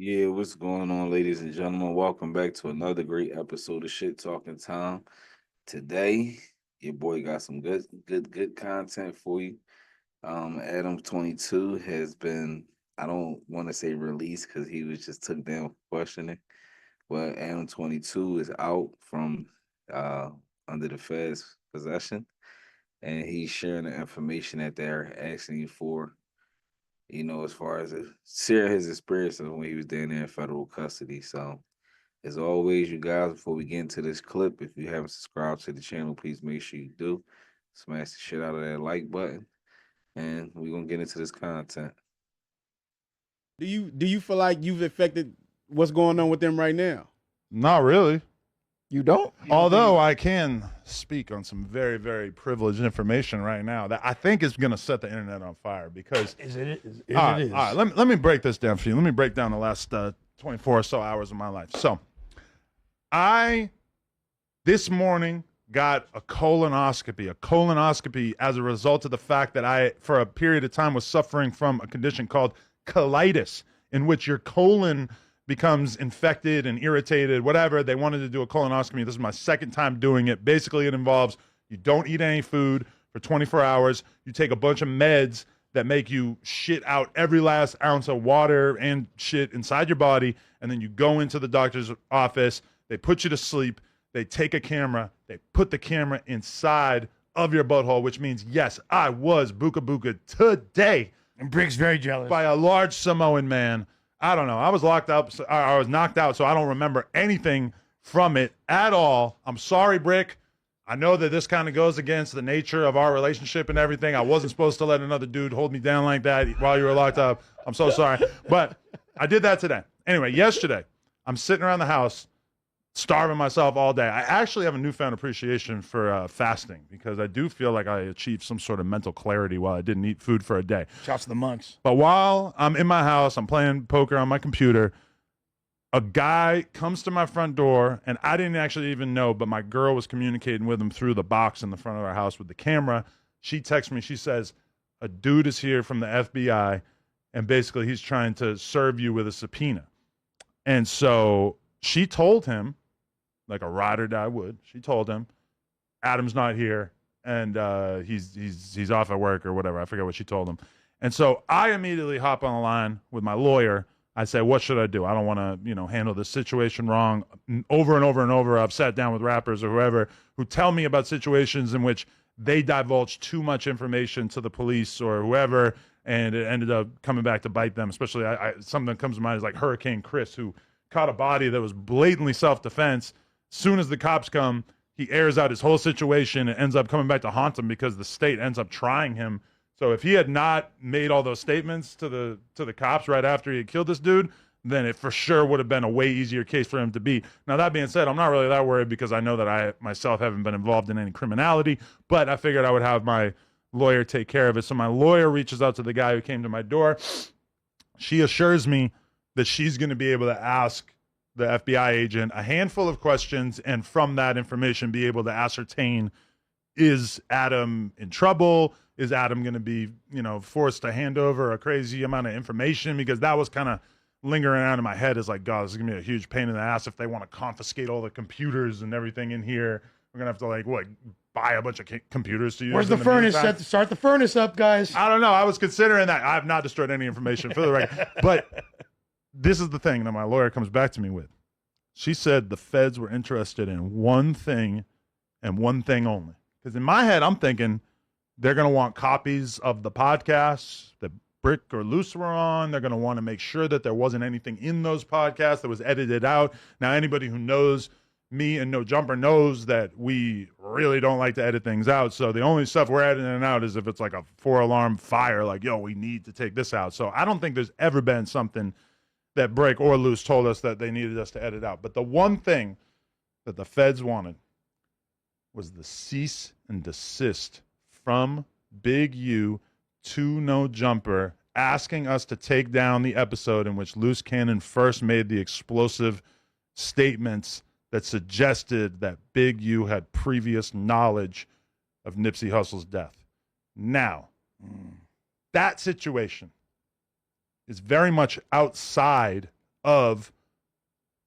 Yeah, what's going on, ladies and gentlemen? Welcome back to another great episode of Shit Talking Time. Today, your boy got some good content for you. Adam22 has been, I don't want to say released because he was just took down for questioning, but Adam22 is out from uh under the Fed's possession, and he's sharing the information that they're asking for, as far as share his experiences when he was down there in federal custody. So, as always, you guys, before we get into this clip, if you haven't subscribed to the channel, please make sure you do. Smash the shit out of that like button, and we're gonna get into this content. Do you feel like you've affected what's going on with them right now? Not really. You don't? Although I can speak on some very, very privileged information right now that I think is going to set the internet on fire because. All right, let me break this down for you. Let me break down the last 24 or so hours of my life. So, I, this morning, got a colonoscopy as a result of the fact that I, for a period of time, was suffering from a condition called colitis, in which your colon becomes infected and irritated, whatever. They wanted to do a colonoscopy. This is my second time doing it. Basically, it involves you don't eat any food for 24 hours. You take a bunch of meds that make you shit out every last ounce of water and shit inside your body. And then you go into the doctor's office. They put you to sleep. They take a camera. They put the camera inside of your butthole, which means, yes, I was booka booka today. And BRICC's very jealous. By a large Samoan man. I don't know. I was locked up. I was knocked out, so I don't remember anything from it at all. I'm sorry, BRICC. I know that this kind of goes against the nature of our relationship and everything. I wasn't supposed to let another dude hold me down like that while you were locked up. I'm so sorry. But I did that today. Anyway, yesterday, I'm sitting around the house, starving myself all day. I actually have a newfound appreciation for fasting because I do feel like I achieved some sort of mental clarity while I didn't eat food for a day. Shouts to the monks. But while I'm in my house, I'm playing poker on my computer, a guy comes to my front door, and I didn't actually even know, but my girl was communicating with him through the box in the front of our house with the camera. She texts me. She says, a dude is here from the FBI, and basically he's trying to serve you with a subpoena. And so she told him, like a ride or die would. She told him, Adam's not here, and he's off at work or whatever. I forget what she told him. And so I immediately hop on the line with my lawyer. I say, what should I do? I don't want to, handle this situation wrong. Over and over and over, I've sat down with rappers or whoever who tell me about situations in which they divulge too much information to the police or whoever, and it ended up coming back to bite them. Especially, something that comes to mind is like Hurricane Chris, who caught a body that was blatantly self-defense. Soon as the cops come, he airs out his whole situation and ends up coming back to haunt him because the state ends up trying him. So if he had not made all those statements to the cops right after he had killed this dude, then it for sure would have been a way easier case for him to beat. Now, that being said, I'm not really that worried because I know that I myself haven't been involved in any criminality, but I figured I would have my lawyer take care of it. So my lawyer reaches out to the guy who came to my door. She assures me that she's going to be able to ask the FBI agent a handful of questions, and from that information be able to ascertain, is Adam in trouble? Is Adam going to be, forced to hand over a crazy amount of information? Because that was kind of lingering around in my head as like, God, this is going to be a huge pain in the ass if they want to confiscate all the computers and everything in here. We're going to have to buy a bunch of computers to use. Where's the furnace? Start the furnace up, guys. I don't know. I was considering that. I have not destroyed any information for the record. But this is the thing that my lawyer comes back to me with. She said the feds were interested in one thing and one thing only. Because in my head, I'm thinking they're going to want copies of the podcasts that BRICC or Loose were on. They're going to want to make sure that there wasn't anything in those podcasts that was edited out. Now, anybody who knows me and No Jumper knows that we really don't like to edit things out. So the only stuff we're editing out is if it's like a 4-alarm fire, like, yo, we need to take this out. So I don't think there's ever been something that BRICC or Loose told us that they needed us to edit out. But the one thing that the feds wanted was the cease and desist from Big U to No Jumper, asking us to take down the episode in which Loose Cannon first made the explosive statements that suggested that Big U had previous knowledge of Nipsey Hussle's death. Now, that situation is very much outside of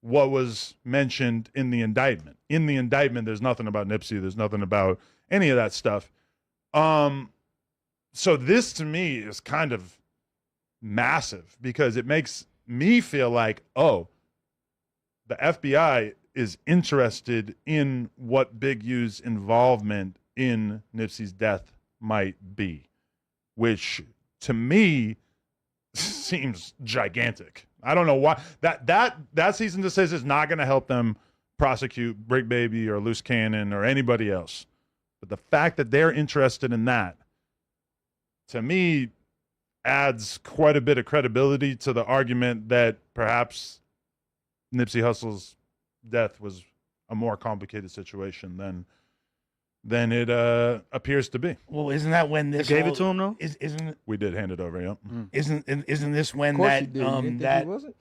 what was mentioned in the indictment. In the indictment, there's nothing about Nipsey. There's nothing about any of that stuff. So this to me is kind of massive because it makes me feel like, oh, the FBI is interested in what Big U's involvement in Nipsey's death might be, which to me seems gigantic. I don't know why that cease and desist is not going to help them prosecute BRICC Baby or Loose Cannon or anybody else. But the fact that they're interested in that, to me, adds quite a bit of credibility to the argument that perhaps Nipsey Hussle's death was a more complicated situation than it appears to be. Well, isn't that when this They gave it to him though? Isn't We did hand it over, yeah. isn't this when Of course that you did. You didn't think that he wasn't?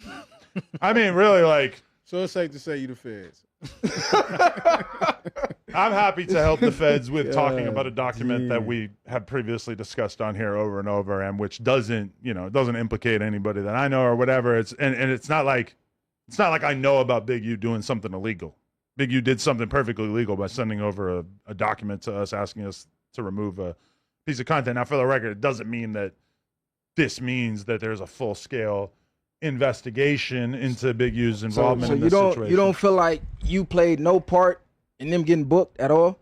I mean, really, like, So it's safe to say you the feds. I'm happy to help the feds with talking God about a document that damn. we have previously discussed on here over and over, and which doesn't implicate anybody that I know or whatever. It's not like I know about Big U doing something illegal. Big U did something perfectly legal by sending over a document to us asking us to remove a piece of content. Now, for the record, it doesn't mean that this means that there's a full scale investigation into Big U's involvement So in you this don't situation. you don't feel like you played no part in them getting booked at all?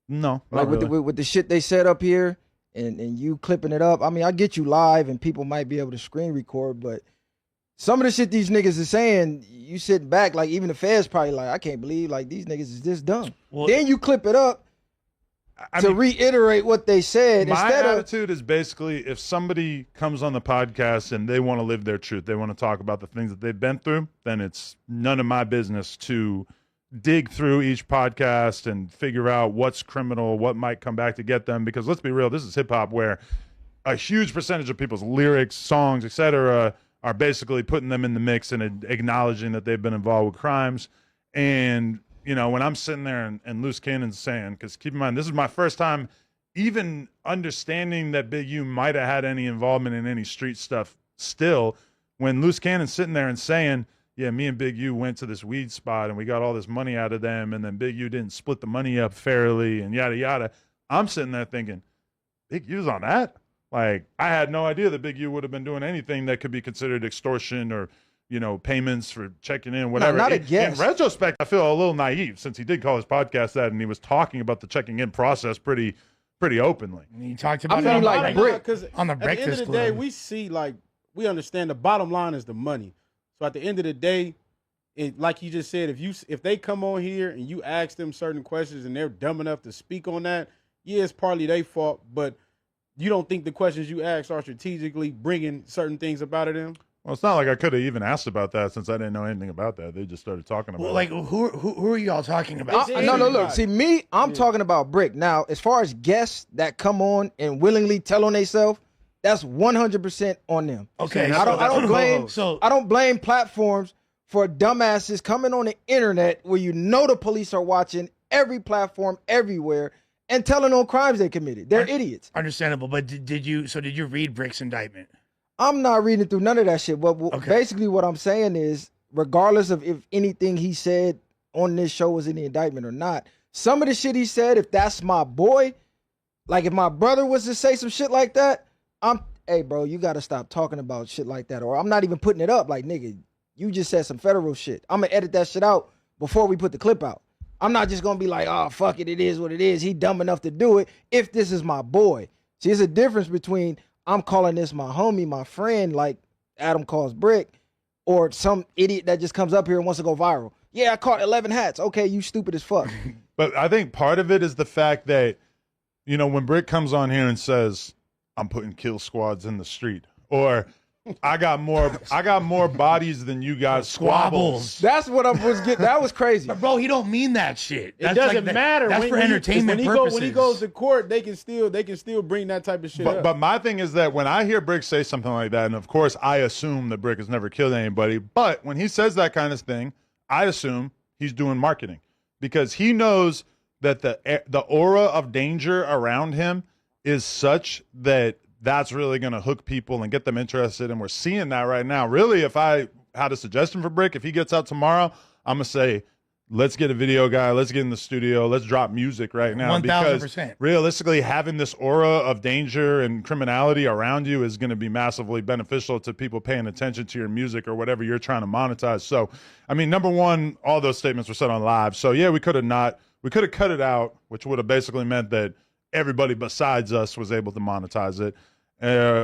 No, Like not really. with the shit they said up here and you clipping it up. I mean, I get you live and people might be able to screen record, but some of the shit these niggas is saying, you sitting back, like even the feds probably like, I can't believe like these niggas is this dumb. Well, Then you clip it up I to mean, reiterate what they said my instead of attitude is basically if somebody comes on the podcast and they want to live their truth, they want to talk about the things that they've been through, then it's none of my business to dig through each podcast and figure out what's criminal, what might come back to get them. Because let's be real, this is hip hop where a huge percentage of people's lyrics, songs, etc., are basically putting them in the mix and acknowledging that they've been involved with crimes. And you know, when I'm sitting there and Loose Cannon's saying, because keep in mind, this is my first time even understanding that Big U might have had any involvement in any street stuff still, when Loose Cannon's sitting there and saying, yeah, me and Big U went to this weed spot and we got all this money out of them, and then Big U didn't split the money up fairly and yada, yada. I'm sitting there thinking, Big U's on that? Like, I had no idea that Big U would have been doing anything that could be considered extortion or, you know, payments for checking in, whatever. not a In guess. retrospect, I feel a little naive since he did call his podcast that and he was talking about the checking in process pretty openly. you talked about I it mean, on like the Brick. Because on the at the end of Breakfast the day, Club. we see like we understand the bottom line is the money. So at the end of the day, like you just said, if they come on here and you ask them certain questions and they're dumb enough to speak on that, yeah, it's partly their fault, but you don't think the questions you ask are strategically bringing certain things about of them? Well, it's not like I could have even asked about that since I didn't know anything about that. They just started talking about Well, it. like who are y'all talking about? No, look. See, me, I'm talking about BRICC. Now, as far as guests that come on and willingly tell on themselves, that's 100% on them. Okay, I don't blame platforms for dumbasses coming on the internet where you know the police are watching every platform everywhere and telling on crimes they committed. They're idiots. Understandable, but did you read BRICC's indictment? I'm not reading through none of that shit. But Okay. basically what I'm saying is, regardless of if anything he said on this show was in the indictment or not, some of the shit he said, if that's my boy, like if my brother was to say some shit like that, hey bro, you gotta stop talking about shit like that. Or I'm not even putting it up. Like, nigga, you just said some federal shit. I'm gonna edit that shit out before we put the clip out. I'm not just gonna be like, oh, fuck it, it is what it is. He dumb enough to do it if this is my boy. See, there's a difference between I'm calling this my homie, my friend, like Adam calls BRICC, or some idiot that just comes up here and wants to go viral. Yeah, I caught 11 hats. Okay, you stupid as fuck. But I think part of it is the fact that, you know, when BRICC comes on here and says, I'm putting kill squads in the street, or I got more bodies than you got squabbles. That's what I was getting. That was crazy. But bro, he don't mean that shit. It doesn't matter. That's for entertainment purposes. When he goes to court, they can still bring that type of shit up. But my thing is that when I hear BRICC say something like that, and of course I assume that BRICC has never killed anybody, but when he says that kind of thing, I assume he's doing marketing because he knows that the aura of danger around him is such that that's really going to hook people and get them interested. And we're seeing that right now. Really, if I had a suggestion for BRICC. If he gets out tomorrow, I'm gonna say, let's get a video guy. Let's get in the studio. Let's drop music right now. 1000%. Because realistically, having this aura of danger and criminality around you is going to be massively beneficial to people paying attention to your music or whatever you're trying to monetize. So, I mean, number one, all those statements were said on live. So yeah, we could have cut it out, which would have basically meant that everybody besides us was able to monetize it.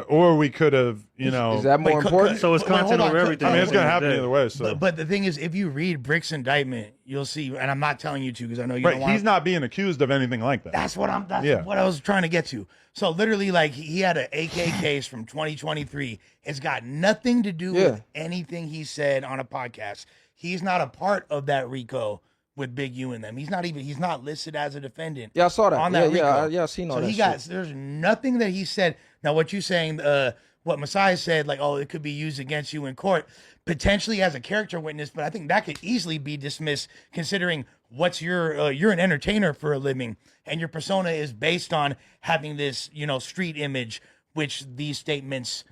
Or we could have, Is that more important? So it's content over everything. I mean, it's going to happen either way. So, but the thing is, if you read BRICC's indictment, you'll see, and I'm not telling you to because I know you don't want. He's not being accused of anything like that. That's what what I was trying to get to. So literally, like, he had an AK case from 2023. It's got nothing to do with anything he said on a podcast. He's not a part of that RICO with Big U in them. He's not listed as a defendant. Yeah, I saw that. On that RICO. Yeah, I seen all that. So there's nothing that he said. Now, what you saying, what Messiah said, like, oh, it could be used against you in court, potentially as a character witness, but I think that could easily be dismissed considering you're an entertainer for a living, and your persona is based on having this, street image, which these statements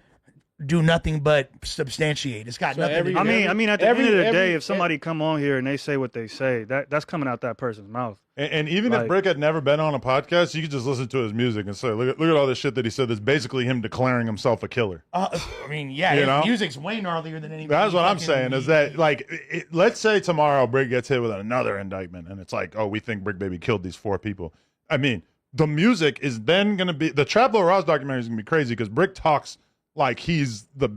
do nothing but substantiate. It's got nothing to do. I mean, at the end of the day, if somebody come on here and they say what they say, that's coming out that person's mouth. And even if BRICC had never been on a podcast, you could just listen to his music and say, look at all this shit that he said that's basically him declaring himself a killer. I mean, yeah, his music's way gnarlier than anything. That's what I'm saying, is that, like, let's say tomorrow BRICC gets hit with another indictment, and it's like, oh, we think BRICC Baby killed these 4 people. I mean, the music is then going to be, the Traplo Ross documentary is going to be crazy, because BRICC talks like he's the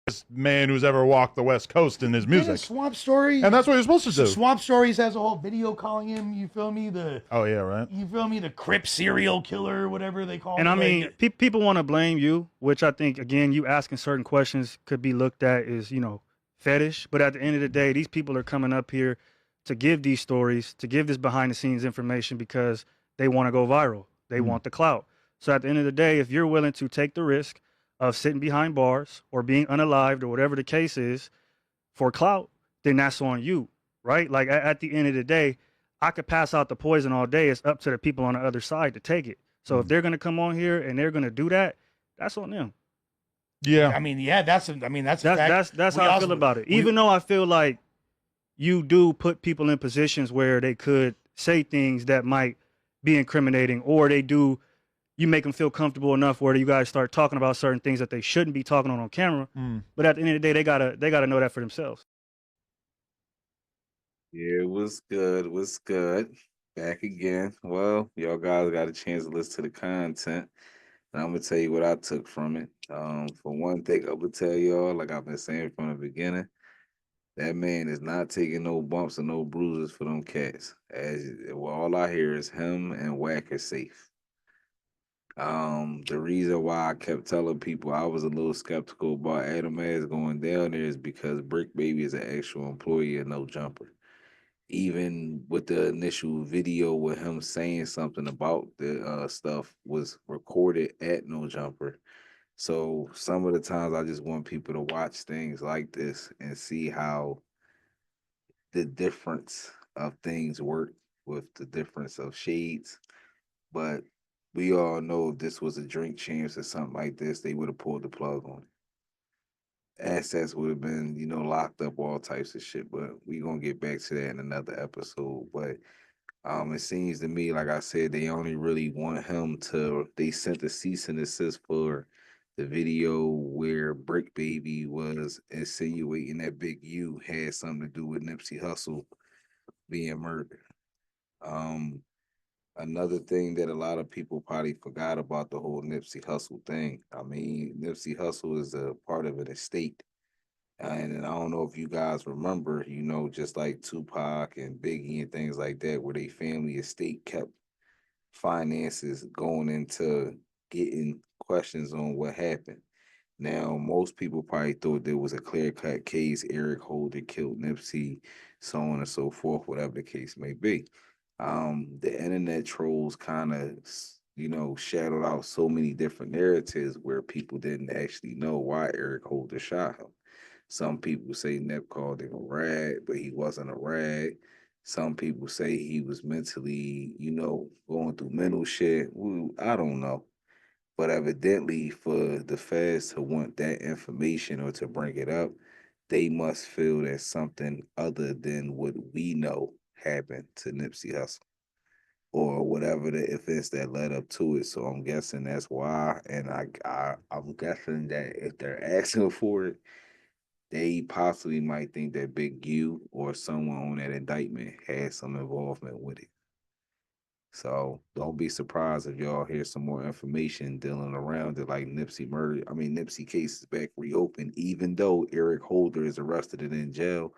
best man who's ever walked the West Coast in his music. Swamp Story, and that's what you're supposed to do. Swamp Stories has a whole video calling him. You feel me? Oh yeah, right. You feel me? The Crip serial killer, whatever they call him. And I mean, people want to blame you, which I think again, you asking certain questions could be looked at as fetish. But at the end of the day, these people are coming up here to give these stories, to give this behind the scenes information because they want to go viral. They want the clout. So at the end of the day, if you're willing to take the risk of sitting behind bars or being unalived or whatever the case is for clout, then that's on you, right? Like at the end of the day, I could pass out the poison all day. It's up to the people on the other side to take it. So if they're going to come on here and they're going to do that, that's on them. Yeah. I mean, yeah, that's how I feel about it. Even though I feel like you do put people in positions where they could say things that might be incriminating, or you make them feel comfortable enough where you guys start talking about certain things that they shouldn't be talking on camera. But at the end of the day, they gotta know that for themselves. Yeah, what's good? Back again. Well, y'all guys got a chance to listen to the content, and I'm gonna tell you what I took from it. For one thing, I would tell y'all, like I've been saying from the beginning, that man is not taking no bumps and no bruises for them cats. All I hear is him and Wack is safe. The reason why I kept telling people I was a little skeptical about Adam as going down there is because BRICC Baby is an actual employee of No Jumper. Even with the initial video with him saying something about the stuff was recorded at No Jumper. So some of the times I just want people to watch things like this and see how the difference of things work with the difference of shades. But we all know if this was a drink champs or something like this, they would have pulled the plug on it. Assets would have been, locked up, all types of shit. But we gonna get back to that in another episode. But it seems to me, like I said, they only really want him to. They sent a cease and desist for the video where BRICC Baby was insinuating that Big U had something to do with Nipsey Hustle being murdered. Another thing that a lot of people probably forgot about the whole Nipsey Hustle thing. I mean, Nipsey Hustle is a part of an estate. And I don't know if you guys remember, just like Tupac and Biggie and things like that, where they family estate kept finances going into getting questions on what happened. Now, most people probably thought there was a clear-cut case, Eric Holder killed Nipsey, so on and so forth, whatever the case may be. The internet trolls kind of, shadowed out so many different narratives where people didn't actually know why Eric Holder shot him. Some people say Nip called him a rag, but he wasn't a rag. Some people say he was mentally, going through mental shit. I don't know. But evidently for the feds to want that information or to bring it up, they must feel that something other than what we know happened to Nipsey Hustle or whatever the events that led up to it. So I'm guessing that's why. And I'm guessing that if they're asking for it, they possibly might think that Big U or someone on that indictment had some involvement with it. So don't be surprised if y'all hear some more information dealing around it, like Nipsey case is back reopened, even though Eric Holder is arrested and in jail.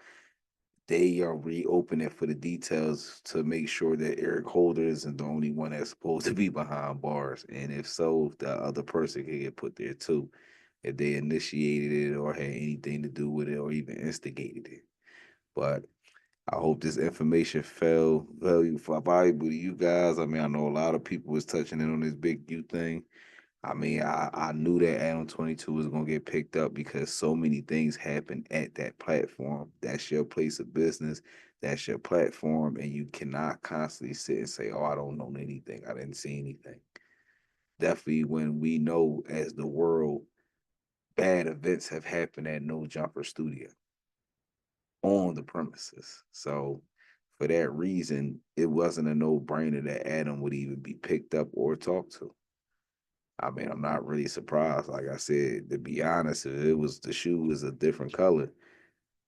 They are reopening for the details to make sure that Eric Holder isn't the only one that's supposed to be behind bars. And if so, the other person can get put there too, if they initiated it or had anything to do with it or even instigated it. But I hope this information fell valuable to you guys. I mean, I know a lot of people was touching in on this Big U thing. I mean, I knew that Adam22 was gonna get picked up because so many things happen at that platform. That's your place of business. That's your platform, and you cannot constantly sit and say, "Oh, I don't know anything. I didn't see anything." Definitely, when we know as the world, bad events have happened at No Jumper Studio on the premises. So for that reason, it wasn't a no-brainer that Adam would even be picked up or talked to. I mean, I'm not really surprised. Like I said, to be honest, if it was the shoe was a different color,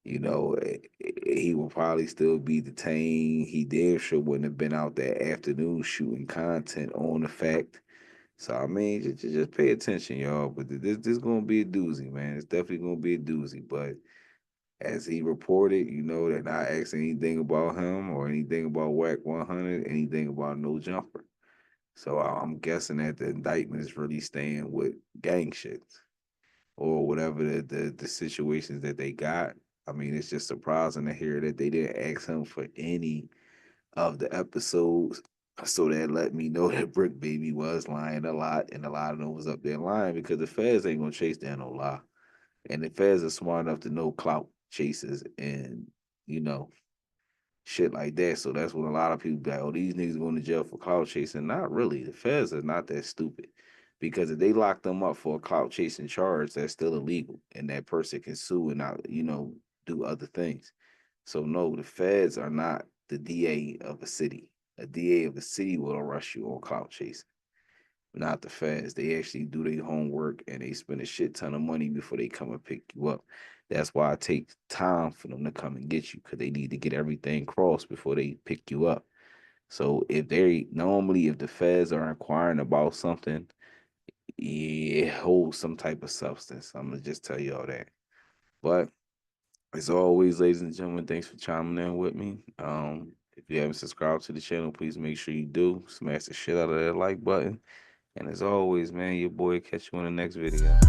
he would probably still be detained. He damn sure wouldn't have been out that afternoon shooting content on the fact. So I mean, just pay attention, y'all. But this gonna be a doozy, man. It's definitely gonna be a doozy. But as he reported, they're not asking anything about him or anything about Wack 100, anything about No Jumper. So I'm guessing that the indictment is really staying with gang shit or whatever the situations that they got. I mean, it's just surprising to hear that they didn't ask him for any of the episodes. So that let me know that BRICC Baby was lying a lot, and a lot of them was up there lying because the feds ain't gonna chase down no lie. And the feds are smart enough to know clout chases and, you know, shit like that. So that's when a lot of people be like, oh, these niggas going to jail for clout chasing. Not really. The feds are not that stupid. Because if they lock them up for a clout chasing charge, that's still illegal. And that person can sue and not, do other things. So no, the feds are not the DA of a city. A DA of a city will arrest you on clout chasing, not the feds. They actually do their homework and they spend a shit ton of money before they come and pick you up. That's why it takes time for them to come and get you because they need to get everything crossed before they pick you up. So if the feds are inquiring about something, it holds some type of substance. I'm gonna just tell you all that. But as always, ladies and gentlemen, thanks for chiming in with me. If you haven't subscribed to the channel, please make sure you do. Smash the shit out of that like button. And as always, man, your boy catch you in the next video.